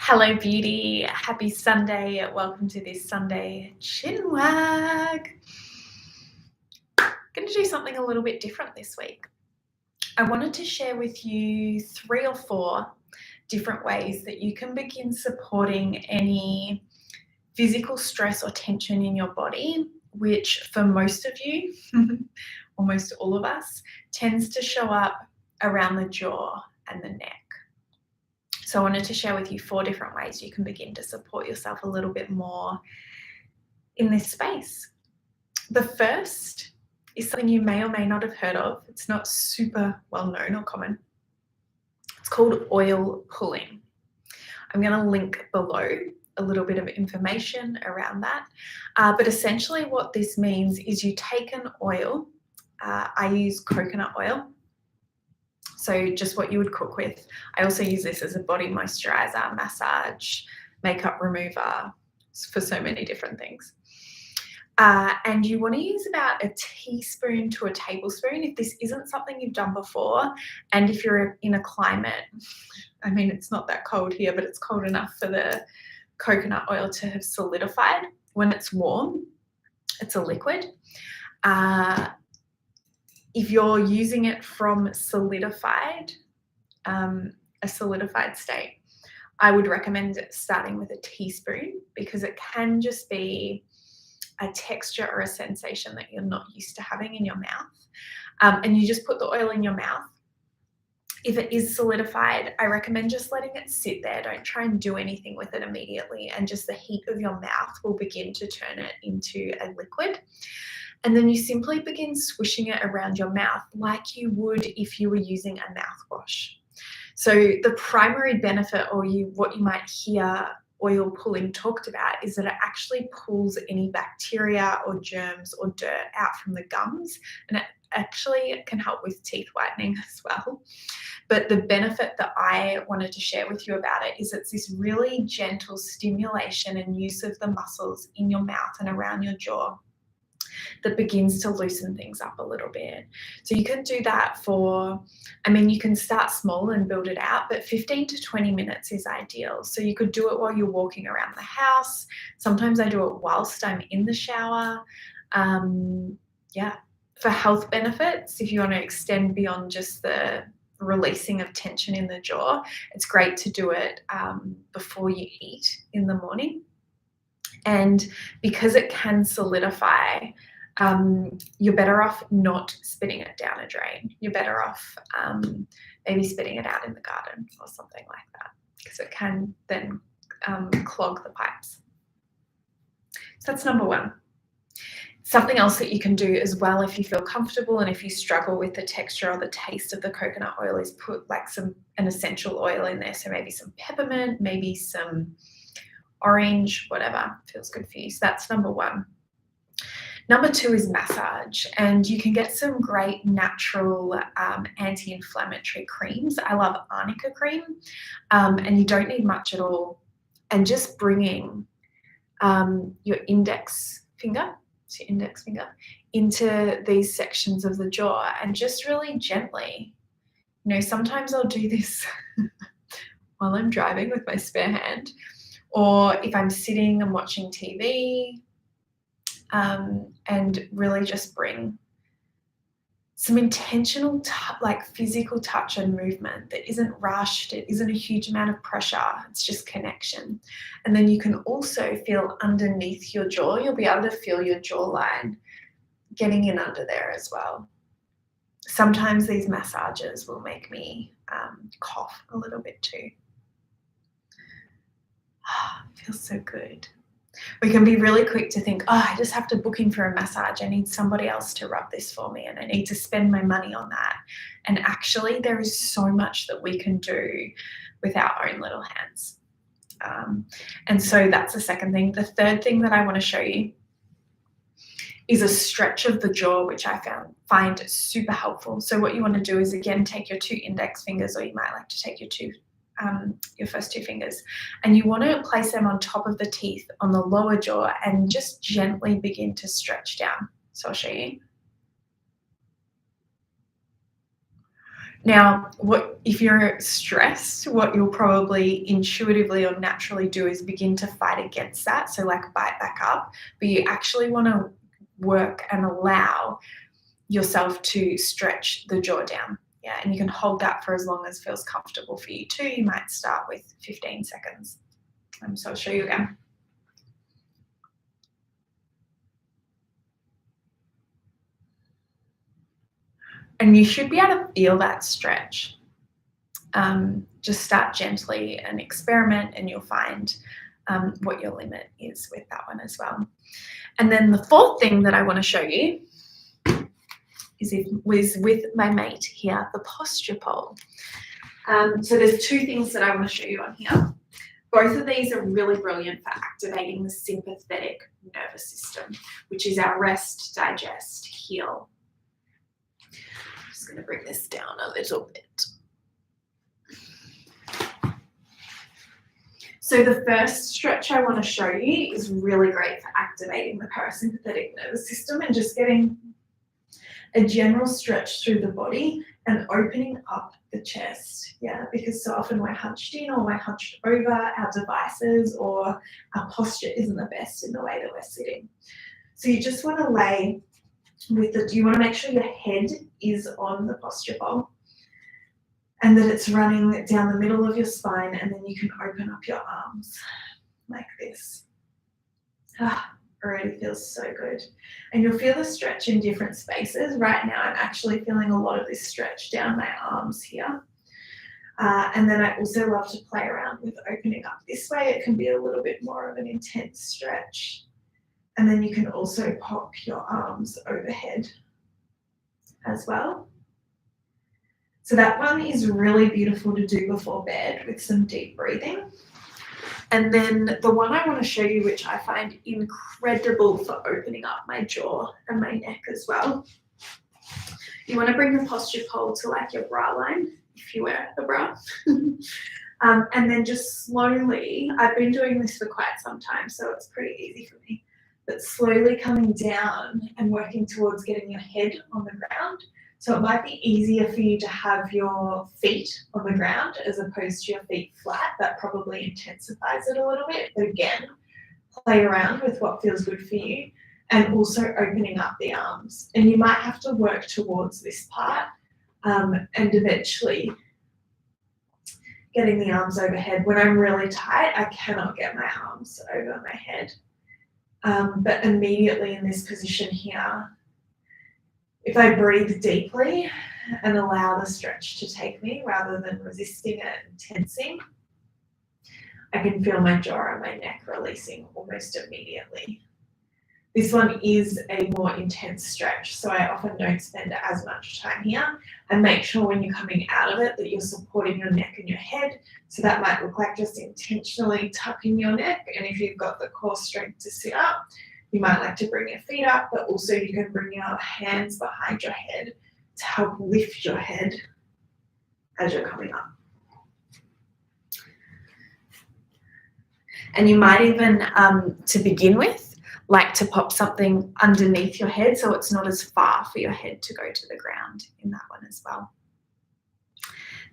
Hello, beauty. Happy Sunday. Welcome to this Sunday chin wag. Going to do something a little bit different this week. I wanted to share with you 3 or 4 different ways that you can begin supporting any physical stress or tension in your body, which for most of you, almost all of us, tends to show up around the jaw and the neck. So I wanted to share with you 4 different ways you can begin to support yourself a little bit more in this space. The first is something you may or may not have heard of. It's not super well known or common. It's called oil pulling. I'm going to link below a little bit of information around that. But essentially what this means is you take an oil. I use coconut oil. So just what you would cook with. I also use this as a body moisturizer, massage, makeup remover, for so many different things. And you want to use about a teaspoon to a tablespoon if this isn't something you've done before, and if you're in a climate, I mean, it's not that cold here, but it's cold enough for the coconut oil to have solidified. When it's warm, it's a liquid. If you're using it from a solidified state, I would recommend starting with a teaspoon because it can just be a texture or a sensation that you're not used to having in your mouth. And you just put the oil in your mouth. If it is solidified, I recommend just letting it sit there. Don't try and do anything with it immediately, and just the heat of your mouth will begin to turn it into a liquid. And then you simply begin swishing it around your mouth like you would if you were using a mouthwash. So the primary benefit, or what you might hear oil pulling talked about, is that it actually pulls any bacteria or germs or dirt out from the gums, and it actually can help with teeth whitening as well. But the benefit that I wanted to share with you about it is it's this really gentle stimulation and use of the muscles in your mouth and around your jaw that begins to loosen things up a little bit. So you can do that you can start small and build it out, but 15 to 20 minutes is ideal. So you could do it while you're walking around the house. Sometimes I do it whilst I'm in the shower. For health benefits, if you want to extend beyond just the releasing of tension in the jaw, it's great to do it before you eat in the morning. And because it can solidify, you're better off not spitting it down a drain. You're better off maybe spitting it out in the garden or something like that, because it can then clog the pipes. So that's number 1. Something else that you can do as well, if you feel comfortable and if you struggle with the texture or the taste of the coconut oil, is put like an essential oil in there. So maybe some peppermint, maybe some orange, whatever feels good for you. So that's number 1. Number 2 is massage, and you can get some great natural anti-inflammatory creams. I love arnica cream, and you don't need much at all. And just bringing your index finger into these sections of the jaw, and just really gently, sometimes I'll do this while I'm driving with my spare hand, or if I'm sitting and watching TV, and really just bring some intentional physical touch and movement that isn't rushed. It isn't a huge amount of pressure. It's just connection. And then you can also feel underneath your jaw. You'll be able to feel your jawline getting in under there as well. Sometimes these massages will make me cough a little bit too. It feels so good. We can be really quick to think, I just have to book in for a massage. I need somebody else to rub this for me, and I need to spend my money on that. And actually, there is so much that we can do with our own little hands. And so that's the second thing. The third thing that I want to show you is a stretch of the jaw, which I find super helpful. So what you want to do is, again, take your 2 index fingers, or you might like to take your first 2 fingers, and you want to place them on top of the teeth on the lower jaw and just gently begin to stretch down. So I'll show you. Now, if you're stressed, what you'll probably intuitively or naturally do is begin to fight against that. So like bite back up, but you actually want to work and allow yourself to stretch the jaw down. Yeah, and you can hold that for as long as feels comfortable for you too. You might start with 15 seconds. So I'll show you again. And you should be able to feel that stretch. Just start gently and experiment, and you'll find what your limit is with that one as well. And then the fourth thing that I want to show you is with my mate here, the posture pole. So there's two things that I want to show you on here. Both of these are really brilliant for activating the sympathetic nervous system, which is our rest, digest, heal. I'm just going to bring this down a little bit. So the first stretch I want to show you is really great for activating the parasympathetic nervous system and just getting a general stretch through the body and opening up the chest. Yeah, because so often we're hunched in or we're hunched over our devices, or our posture isn't the best in the way that we're sitting. So you just want to lay you want to make sure your head is on the posture pole and that it's running down the middle of your spine, and then you can open up your arms like this. Already feels so good. And you'll feel the stretch in different spaces. Right now I'm actually feeling a lot of this stretch down my arms here. And then I also love to play around with opening up this way. It can be a little bit more of an intense stretch. And then you can also pop your arms overhead as well. So that one is really beautiful to do before bed with some deep breathing. And then the one I want to show you, which I find incredible for opening up my jaw and my neck as well. You want to bring the posture pole to like your bra line, if you wear a bra. And then just slowly, I've been doing this for quite some time, so it's pretty easy for me, but slowly coming down and working towards getting your head on the ground. So it might be easier for you to have your feet on the ground as opposed to your feet flat. That probably intensifies it a little bit. But again, play around with what feels good for you, and also opening up the arms. And you might have to work towards this part and eventually getting the arms overhead. When I'm really tight, I cannot get my arms over my head. But immediately in this position here, if I breathe deeply and allow the stretch to take me rather than resisting it and tensing, I can feel my jaw and my neck releasing almost immediately. This one is a more intense stretch, so I often don't spend as much time here, and make sure when you're coming out of it that you're supporting your neck and your head. So that might look like just intentionally tucking your neck, and if you've got the core strength to sit up, you might like to bring your feet up, but also you can bring your hands behind your head to help lift your head as you're coming up. And you might even, to begin with, like to pop something underneath your head so it's not as far for your head to go to the ground in that one as well.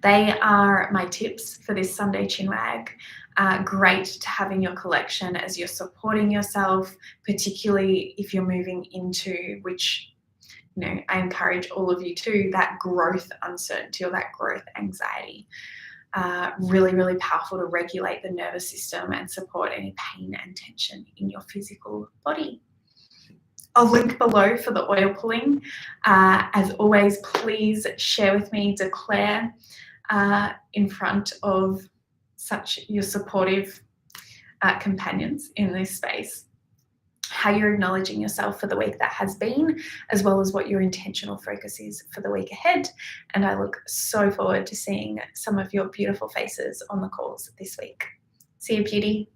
They are my tips for this Sunday Chinwag. Great to have in your collection as you're supporting yourself, particularly if you're moving into, which, you know, I encourage all of you to, that growth uncertainty or that growth anxiety. Really, really powerful to regulate the nervous system and support any pain and tension in your physical body. I'll link below for the oil pulling. As always, please share with me, declare in front of such your supportive companions in this space how you're acknowledging yourself for the week that has been, as well as what your intentional focus is for the week ahead. And I look so forward to seeing some of your beautiful faces on the calls this week. See you, beauty.